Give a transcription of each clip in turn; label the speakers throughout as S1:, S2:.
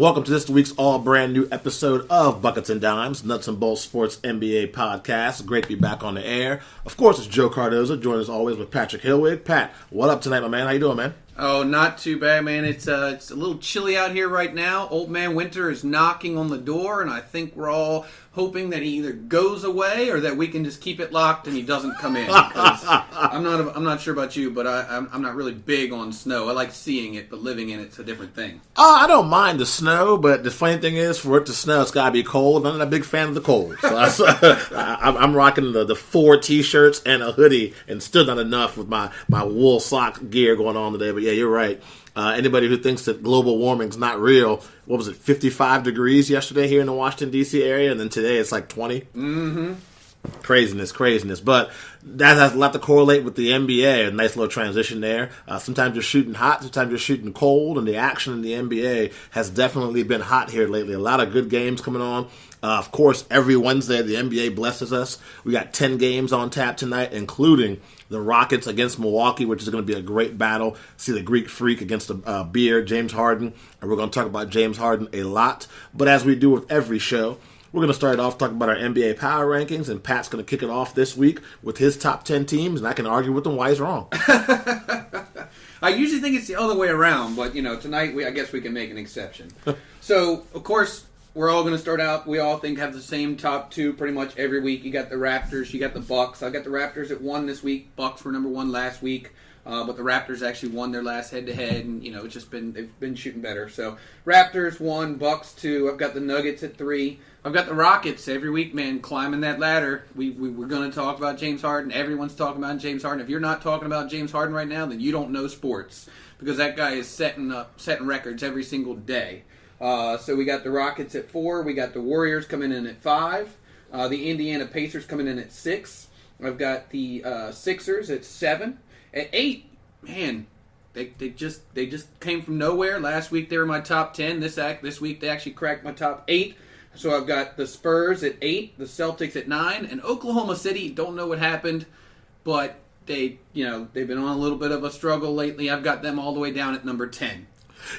S1: Welcome to this week's all brand new episode of Buckets and Dimes, Nuts and Bolts Sports NBA podcast. Great to be back on the air. Of course, it's Joe Cardoza, joined as always with Patrick Hilwig. Pat, what up tonight, my man? How you doing, man?
S2: Oh, not too bad, man. It's a little chilly out here right now. Old man winter is knocking on the door, and I think we're all hoping that he either goes away or that we can just keep it locked and he doesn't come in. Because I'm not sure about you, but I'm not really big on snow. I like seeing it, but living in it's a different thing.
S1: I don't mind the snow, but the funny thing is, for it to snow, it's got to be cold. I'm not a big fan of the cold. So I'm rocking the 4 T-shirts and a hoodie, and still not enough with my wool sock gear going on today. But yeah, you're right. Anybody who thinks that global warming's not real, what was it, 55 degrees yesterday here in the Washington, D.C. area, and then today it's like 20?
S2: Mm-hmm.
S1: Craziness. But that has a lot to correlate with the NBA. A nice little transition there. Sometimes you're shooting hot, sometimes you're shooting cold, and the action in the NBA has definitely been hot here lately. A lot of good games coming on. Of course, every Wednesday the NBA blesses us. We got 10 games on tap tonight, including the Rockets against Milwaukee, which is going to be a great battle. See the Greek Freak against the Beard, James Harden. And we're going to talk about James Harden a lot. But as we do with every show, we're going to start off talking about our NBA power rankings, and Pat's going to kick it off this week with his top 10 teams, and I can argue with him why he's wrong.
S2: I usually think it's the other way around, but tonight I guess we can make an exception. So, of course, we're all going to start out, we all think have the same top 2 pretty much every week. You got the Raptors, you got the Bucks. I got the Raptors at 1 this week. Bucks were number 1 last week. But the Raptors actually won their last head-to-head, and it's just they've been shooting better. So Raptors 1, Bucks 2. I've got the Nuggets at 3. I've got the Rockets every week, man, climbing that ladder. We're going to talk about James Harden. Everyone's talking about James Harden. If you're not talking about James Harden right now, then you don't know sports, because that guy is setting records every single day. So we got the Rockets at 4. We got the Warriors coming in at 5. The Indiana Pacers coming in at 6. I've got the Sixers at 7. At 8, man, they just came from nowhere. Last week they were my top 10. This week they actually cracked my top 8. So I've got the Spurs at 8, the Celtics at 9, and Oklahoma City. Don't know what happened, but they've been on a little bit of a struggle lately. I've got them all the way down at number 10.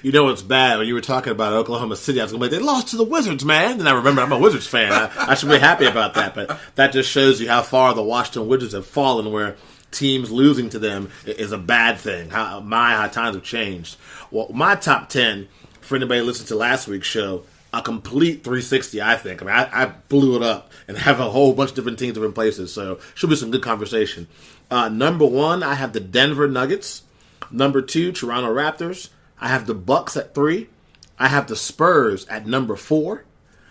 S1: You know what's bad? When you were talking about Oklahoma City, I was going to be like, they lost to the Wizards, man. And I remember I'm a Wizards fan. I should be happy about that. But that just shows you how far the Washington Wizards have fallen, where teams losing to them is a bad thing. How times have changed. Well, my top 10, for anybody who listened to last week's show, a complete 360, I think. I mean, I blew it up and have a whole bunch of different teams, different places. So should be some good conversation. Number 1, I have the Denver Nuggets. Number 2, Toronto Raptors. I have the Bucks at 3. I have the Spurs at number 4.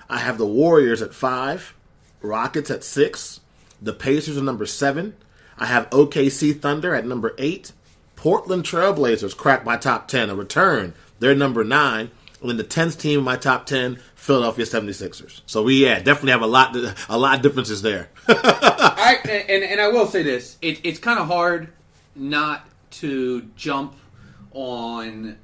S1: I have the Warriors at 5. Rockets at 6. The Pacers at number 7. I have OKC Thunder at number 8. Portland Trailblazers cracked my top 10, a return. They're number 9. And then the 10th team in my top 10, Philadelphia 76ers. So we definitely have a lot of differences there.
S2: I will say this. It's kind of hard not to jump on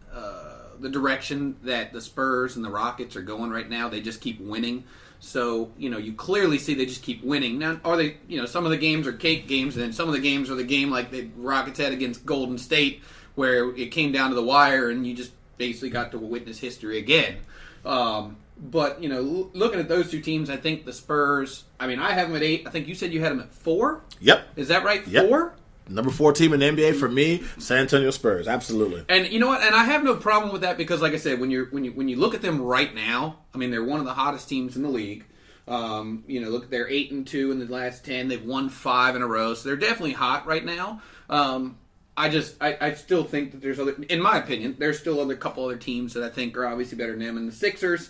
S2: the direction that the Spurs and the Rockets are going right now. They just keep winning. So, you clearly see they just keep winning. Now, are they, some of the games are cake games, and then some of the games are the game like the Rockets had against Golden State, where it came down to the wire and you just basically got to witness history again. But, looking at those two teams, I think the Spurs, I have them at 8. I think you said you had them at 4?
S1: Yep.
S2: Is that right?
S1: Yep.
S2: 4?
S1: Number 4 team in the NBA for me, San Antonio Spurs, absolutely.
S2: And you know what? And I have no problem with that, because, like I said, when you look at them right now, they're one of the hottest teams in the league. Look, they're 8-2 in the last 10. They've won 5 in a row, so they're definitely hot right now. I still think that there's other, in my opinion, there's still a couple other teams that I think are obviously better than them. And the Sixers,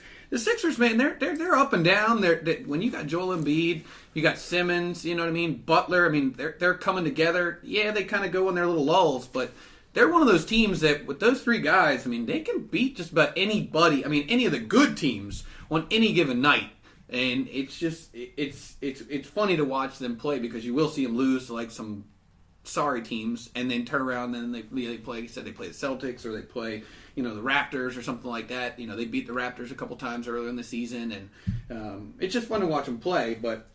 S2: man, they're up and down. When you got Joel Embiid, you got Simmons, Butler, they're coming together. Yeah, they kind of go in their little lulls, but they're one of those teams that with those 3 guys, they can beat just about anybody. Any of the good teams on any given night. And it's just it's funny to watch them play, because you will see them lose to like some sorry teams, and then turn around and then they play the Celtics, or they play the Raptors or something like that. They beat the Raptors a couple times earlier in the season, and it's just fun to watch them play. But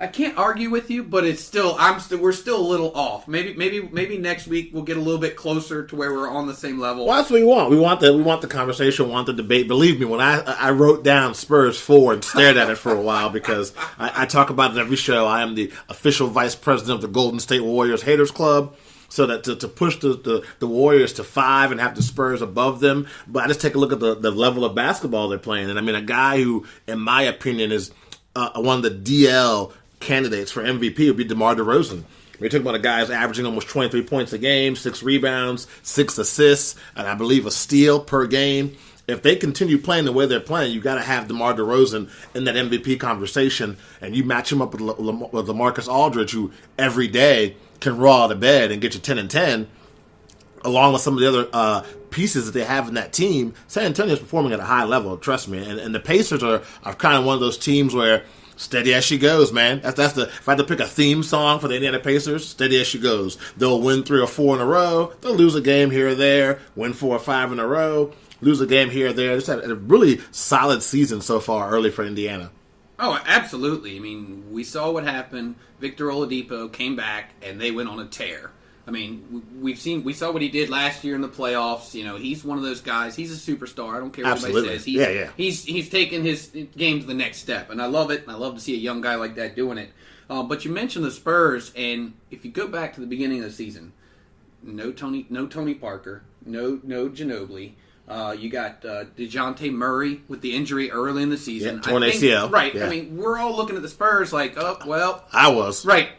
S2: I can't argue with you, but we're still a little off. Maybe next week we'll get a little bit closer to where we're on the same level.
S1: Well, that's what we want. We want the conversation, we want the debate. Believe me, when I wrote down Spurs 4 and stared at it for a while because I talk about it every show. I am the official vice president of the Golden State Warriors Haters Club. So that to push the Warriors to 5 and have the Spurs above them. But I just take a look at the level of basketball they're playing. And I mean, a guy who, in my opinion, is one of the DL candidates for MVP would be DeMar DeRozan. We're talking about a guy who's averaging almost 23 points a game, 6 rebounds, 6 assists, and I believe a steal per game. If they continue playing the way they're playing, you got to have DeMar DeRozan in that MVP conversation, and you match him up with LaMarcus Aldridge, who every day can roll out of bed and get you 10 and 10, along with some of the other pieces that they have in that team. San Antonio's performing at a high level, trust me. And the Pacers are kind of one of those teams where steady as she goes, man. If I had to pick a theme song for the Indiana Pacers, steady as she goes. They'll win 3 or 4 in a row. They'll lose a game here or there, win 4 or 5 in a row, lose a game here or there. Just had a really solid season so far early for Indiana.
S2: Oh, absolutely. I mean, we saw what happened. Victor Oladipo came back, and they went on a tear. I mean, we saw what he did last year in the playoffs. You know, he's one of those guys. He's a superstar. I don't care what anybody says. He's taken his game to the next step, and I love it. And I love to see a young guy like that doing it. But you mentioned the Spurs, and if you go back to the beginning of the season, no Tony Parker, no Ginobili. You got DeJounte Murray with the injury early in the season.
S1: Yeah, torn ACL.
S2: Right.
S1: Yeah.
S2: I mean, we're all looking at the Spurs like, oh, well.
S1: I was.
S2: Right.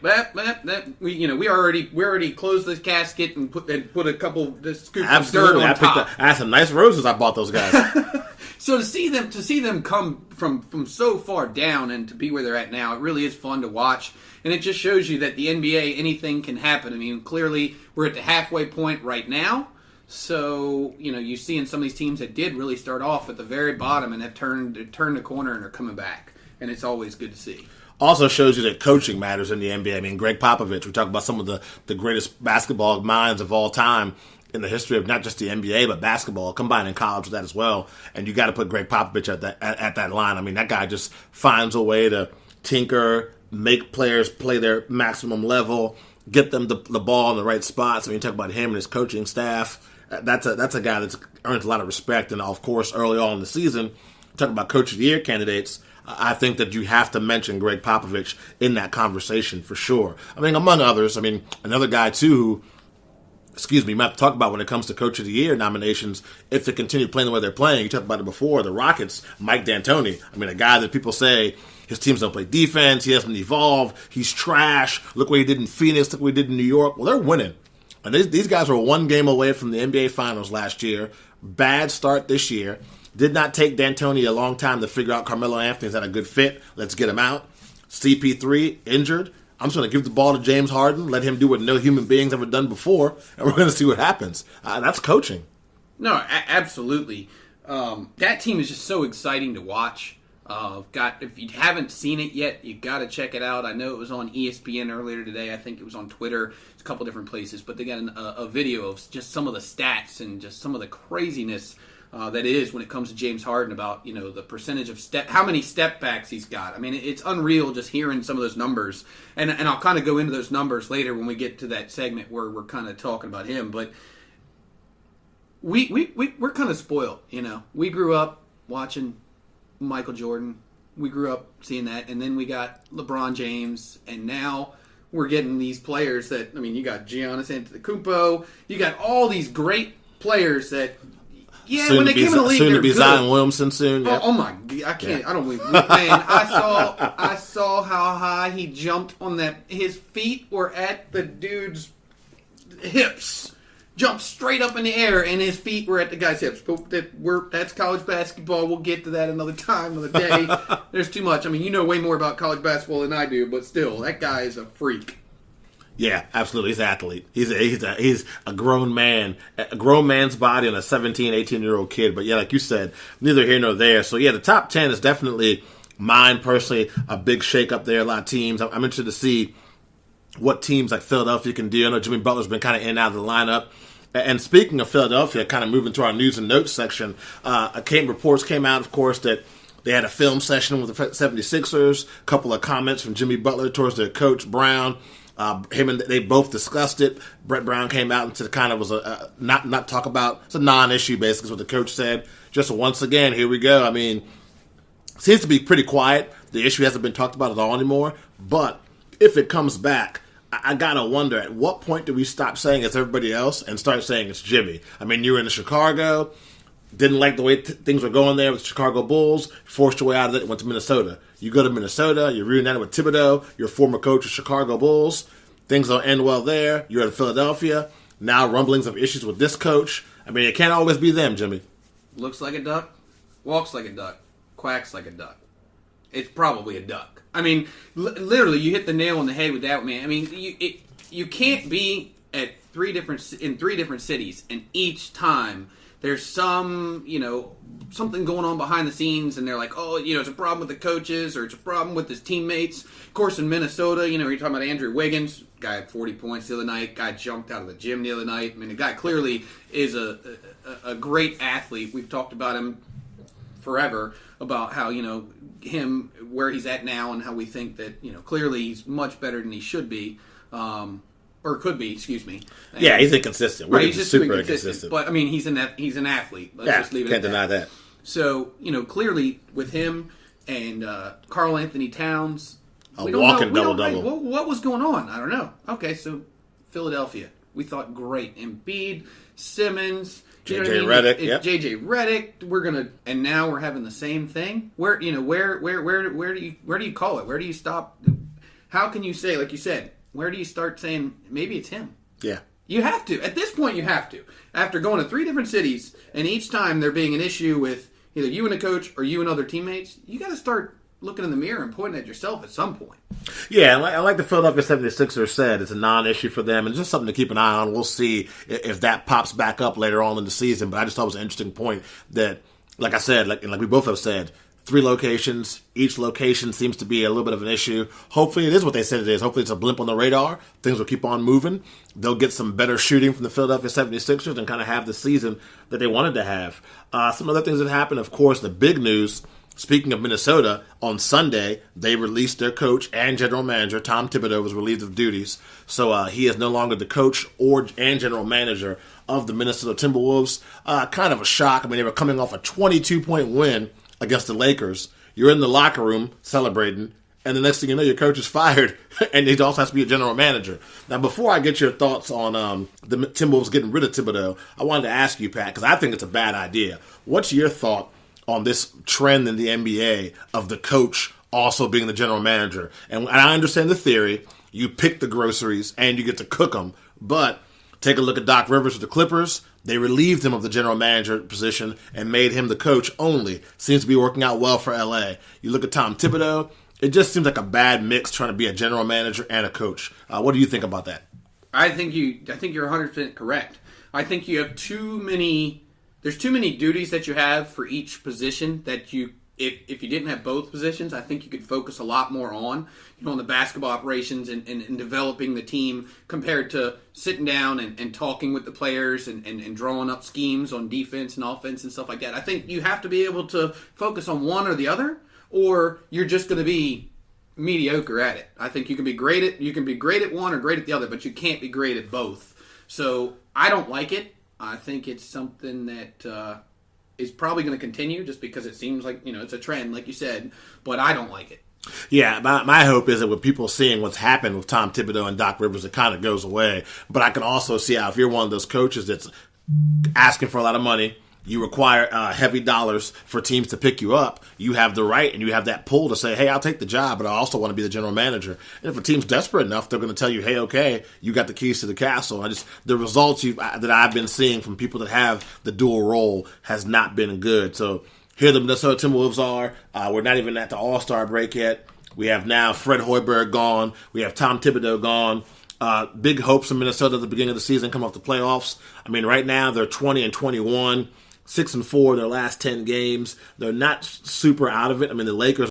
S2: We already closed the casket and put a couple scoops of dirt on top.
S1: I had some nice roses I bought those guys.
S2: So to see them come from so far down and to be where they're at now, it really is fun to watch. And it just shows you that the NBA, anything can happen. I mean, clearly we're at the halfway point right now. So, you know, you see in some of these teams that did really start off at the very bottom and have turned the corner and are coming back. And it's always good to see.
S1: Also shows you that coaching matters in the NBA. I mean, Greg Popovich, we talk about some of the greatest basketball minds of all time in the history of not just the NBA, but basketball, combining college with that as well. And you got to put Greg Popovich at that line. I mean, that guy just finds a way to tinker, make players play their maximum level, get them the ball in the right spots. I mean, you talk about him and his coaching staff. That's a guy that's earned a lot of respect. And, of course, early on in the season, talking about Coach of the Year candidates, I think that you have to mention Greg Popovich in that conversation for sure. I mean, among others, I mean, another guy, too, who, you might have to talk about when it comes to Coach of the Year nominations, if they continue playing the way they're playing. You talked about it before, the Rockets, Mike D'Antoni. I mean, a guy that people say his teams don't play defense, he hasn't evolved, he's trash, look what he did in Phoenix, look what he did in New York. Well, they're winning. And these guys were one game away from the NBA Finals last year. Bad start this year. Did not take D'Antoni a long time to figure out Carmelo Anthony's not a good fit. Let's get him out. CP3, injured. I'm just going to give the ball to James Harden, let him do what no human being's ever done before, and we're going to see what happens. That's coaching.
S2: No, absolutely. That team is just so exciting to watch. If you haven't seen it yet, you got to check it out. I know it was on ESPN earlier today. I think it was on Twitter. It's a couple different places, but they got a video of just some of the stats and just some of the craziness that is when it comes to James Harden about, you know, the percentage of how many step backs he's got. I mean, it's unreal just hearing some of those numbers, and I'll kind of go into those numbers later when we get to that segment where we're kind of talking about him. But we're kind of spoiled, you know. We grew up watching Michael Jordan. We grew up seeing that, and then we got LeBron James, and now we're getting these players that, I mean, you got Giannis Antetokounmpo, you got all these great players that, when they came in the league,
S1: soon to be
S2: good.
S1: Zion Williamson soon. Yeah.
S2: Oh my God, I can't. Yeah. I don't believe. Man, I saw how high he jumped on that. His feet were at the dude's hips. Jumped straight up in the air, and his feet were at the guy's hips. But that's college basketball. We'll get to that another time, another day. There's too much. I mean, you know way more about college basketball than I do, but still, that guy is a freak.
S1: Yeah, absolutely. He's an athlete. He's a grown man, a grown man's body on a 17, 18-year-old kid. But yeah, like you said, neither here nor there. So yeah, the top 10 is definitely mine personally. A big shake up there. A lot of teams. I'm interested to see what teams like Philadelphia can do. I know Jimmy Butler's been kind of in and out of the lineup. And speaking of Philadelphia, kind of moving to our news and notes section, reports came out, of course, that They had a film session with the 76ers, a couple of comments from Jimmy Butler towards their coach, Brown. They both discussed it. Brett Brown came out and said kind of was a not talk about, it's a non-issue basically is what the coach said. Just once again, here we go. I mean, seems to be pretty quiet. The issue hasn't been talked about at all anymore. But if it comes back, I gotta wonder, at what point do we stop saying it's everybody else and start saying it's Jimmy? I mean, you were in Chicago, didn't like the way things were going there with the Chicago Bulls, forced your way out of it, went to Minnesota. You go to Minnesota, you're reunited with Thibodeau, your former coach of Chicago Bulls. Things don't end well there. You're in Philadelphia. Now rumblings of issues with this coach. I mean, it can't always be them, Jimmy.
S2: Looks like a duck, walks like a duck, quacks like a duck. It's probably a duck. I mean, literally, you hit the nail on the head with that, man. I mean, you can't be in three different cities, and each time there's some, something going on behind the scenes, and they're like, oh, it's a problem with the coaches, or it's a problem with his teammates. Of course, in Minnesota, you're talking about Andrew Wiggins. Guy had 40 points the other night. Guy jumped out of the gym the other night. I mean, the guy clearly is a great athlete. We've talked about him forever, about how, him, where he's at now, and how we think that, clearly he's much better than he should be. Or could be, excuse me.
S1: Yeah, he's inconsistent.
S2: Right, he's just
S1: super
S2: inconsistent. But I mean, he's an athlete. Let's just leave it at that.
S1: Can't deny that.
S2: So clearly with him and Karl Anthony Towns,
S1: a walking double-double.
S2: What was going on? I don't know. Okay, so Philadelphia, we thought great. Embiid, Simmons,
S1: JJ Redick,
S2: JJ Redick. And now we're having the same thing. Where do you call it? Where do you stop? How can you say, like you said? Where do you start saying, maybe it's him?
S1: Yeah.
S2: You have to. At this point, you have to. After going to 3 different cities, and each time there being an issue with either you and a coach or you and other teammates, you got to start looking in the mirror and pointing at yourself at some point.
S1: Yeah, like the Philadelphia 76ers said, it's a non-issue for them, and just something to keep an eye on. We'll see if that pops back up later on in the season, but I just thought it was an interesting point that, like I said, like we both have said, 3 locations. Each location seems to be a little bit of an issue. Hopefully it is what they said it is. Hopefully it's a blimp on the radar. Things will keep on moving. They'll get some better shooting from the Philadelphia 76ers and kind of have the season that they wanted to have. Some other things that happened, of course, the big news, speaking of Minnesota, on Sunday, they released their coach and general manager. Tom Thibodeau was relieved of duties. So he is no longer the coach and general manager of the Minnesota Timberwolves. Kind of a shock. I mean, they were coming off a 22-point win against the Lakers. You're in the locker room celebrating, and the next thing you know, your coach is fired, and he also has to be a general manager. Now, before I get your thoughts on the Timberwolves getting rid of Thibodeau, I wanted to ask you, Pat, because I think it's a bad idea. What's your thought on this trend in the NBA of the coach also being the general manager? And I understand the theory. You pick the groceries, and you get to cook them, but take a look at Doc Rivers with the Clippers. They relieved him of the general manager position and made him the coach only. Seems to be working out well for LA. You look at Tom Thibodeau, it just seems like a bad mix trying to be a general manager and a coach. What do you think about that?
S2: I think you're 100% correct. I think you have there's too many duties that you have for each position that if you didn't have both positions, I think you could focus a lot more on the basketball operations and developing the team compared to sitting down and talking with the players and drawing up schemes on defense and offense and stuff like that. I think you have to be able to focus on one or the other, or you're just going to be mediocre at it. I think you can be great at one or great at the other, but you can't be great at both. So I don't like it. I think it's something that is probably going to continue just because it seems like, it's a trend, like you said, but I don't like it.
S1: Yeah, my hope is that with people seeing what's happened with Tom Thibodeau and Doc Rivers, it kind of goes away. But I can also see how if you're one of those coaches that's asking for a lot of money, you require heavy dollars for teams to pick you up, you have the right and you have that pull to say, hey, I'll take the job, but I also want to be the general manager. And if a team's desperate enough, they're going to tell you, hey, okay, you got the keys to the castle. The results that I've been seeing from people that have the dual role has not been good. So here the Minnesota Timberwolves are. We're not even at the All-Star break yet. We have now Fred Hoiberg gone. We have Tom Thibodeau gone. Big hopes in Minnesota at the beginning of the season come off the playoffs. I mean, right now they're 20-21. 6-4 their last 10 games. They're not super out of it. I mean, the Lakers